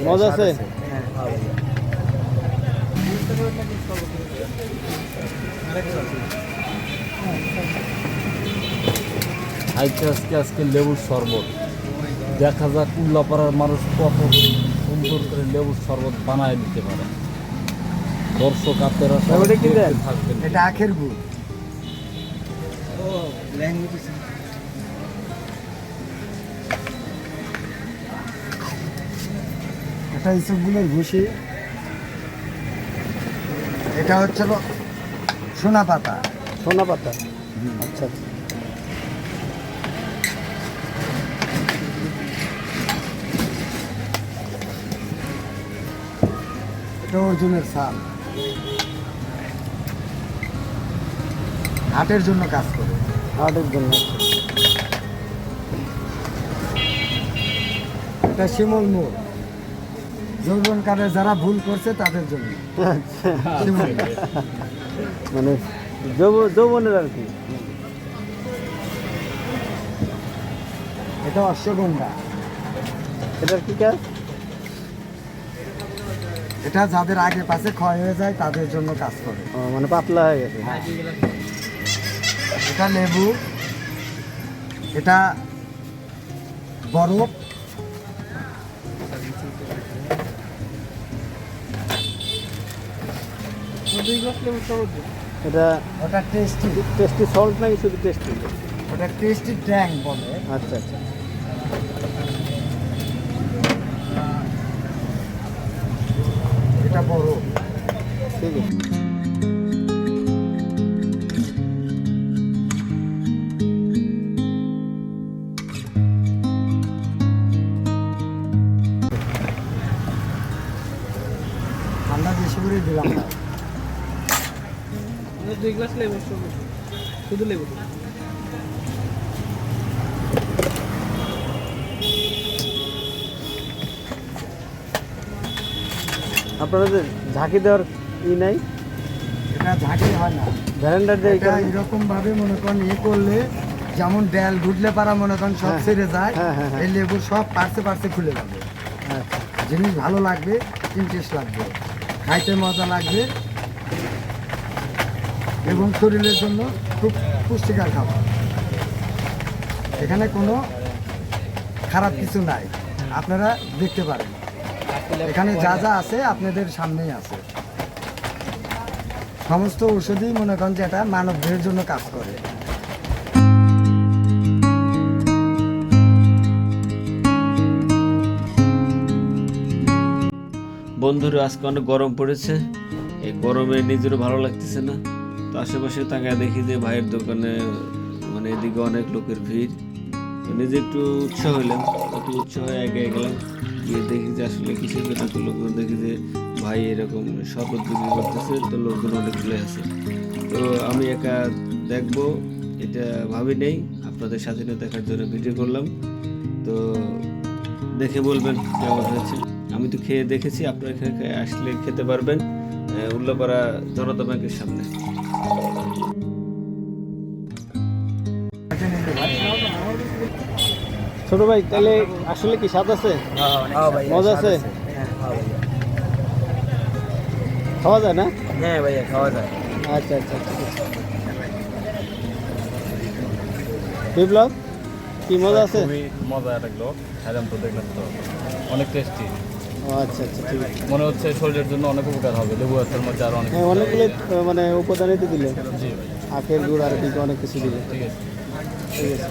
মজা আছে? আজকে লেবুর শরবত দেখা যাক উল্লাপাড়ার মানুষ কত সুন্দর করে লেবুর শরবত বানায় দিতে পারে। দর্শক আপনারা থাকবেন। এটা আখের গুড়। এটা ইসবগুলোর ভুসি। এটা হচ্ছে সোনা পাতা। সোনা পাতা, আচ্ছা। এটা অর্জুনের ছাল। হাটের জন্য কাজ করে। হাটের জন্য। এটা শিমল মোড়। যৌবন কালে যারা ভুল করছে তাদের জন্য। শিমল মোড়। মানে যৌবনের আর কি। এটা অশ্বগন্ধা। এটার কি কাজ? এটা যাদের আগে পাশে ক্ষয় হয়ে যায় তাদের জন্য কাজ করে। মানে পাতলা হয়ে গেছে। এটা লেবু। এটা বরফ। এটা ওটা টেস্টি। টেস্টি সল্ট নাকি শুধু টেস্টি? ওটা টেস্টি ট্যাং বলে। আচ্ছা আচ্ছা। এটা বরফ। ঠিক আছে। ঠান্ডা বেশি করে দিলাম না। 2 গ্লাস লেবু, শুধু লেবু। আপনাদের ঝাঁকি দেওয়ার নাই? এটা ঝাঁকি হয় না, ভ্যারান্ডার দিয়ে এরকম ভাবে মনে করেন করলে যেমন ডাল ঘুটলে পারা মনে করেন সব ছেড়ে যায়। এই লেবু সব পার্সে খুলে যাবে। জিনিস ভালো লাগবে, ইন্টারেস্ট লাগবে, খাইতে মজা লাগবে এবং শরীরের জন্য খুব পুষ্টিকর খাবার। এখানে কোনো খারাপ কিছু নাই, আপনারা দেখতে পারেন। এখানে যা যা আছে আপনাদের সামনেই আছে। সমস্ত ঔষধই মনে করেন যে এটা মানব দেহের জন্য কাজ করে। বন্ধুরা, আজকে অনেক গরম পড়েছে। এই গরমে নিজেরও ভালো লাগতেছে না। তো আশেপাশে তাকায় দেখি যে ভাইয়ের দোকানে মানে এদিকে অনেক লোকের ভিড়। তো নিজে একটু উৎসাহ হইলাম, একটু উৎসাহ হয়ে এগিয়ে গেলাম। গিয়ে দেখি যে আসলে কিসের জন্য তো লোকজন দেখি যে ভাই এরকম শরবত বিক্রি করতেছে, তো লোকজন অনেকগুলো আছে। তো আমি একা দেখবো এটা ভাবি নেই, আপনাদের সাথে দেখার জন্য ভিডিও করলাম। তো দেখে বলবেন কেমন হয়েছে। আমি তো খেয়ে দেখেছি, আপনারা এখানে আসলে খেতে পারবেন উল্লাপাড়া জনতা ব্যাংকের সামনে। ছোট ভাই, তাহলে আসলে কি স্বাদ আছে? মজা আছে? খাওয়া যায় না? হ্যাঁ ভাইয়া, খাওয়া যায়। আচ্ছা আচ্ছা আচ্ছা। বিপ্লব, কি মজা আছে? খুবই মজা লাগলো, খাইলাম তো, দেখলাম তো অনেক টেস্টি। আচ্ছা আচ্ছা, ঠিক আছে। মনে হচ্ছে শরীরের জন্য অনেক উপকার হবে। লেবু গাছের মধ্যে আরো অনেক অনেকগুলো মানে উপাদানই তো দিলে। জি ভাই, আখের গুড় আর কি অনেক কিছু দিলে। ঠিক আছে। ঠিক আছে।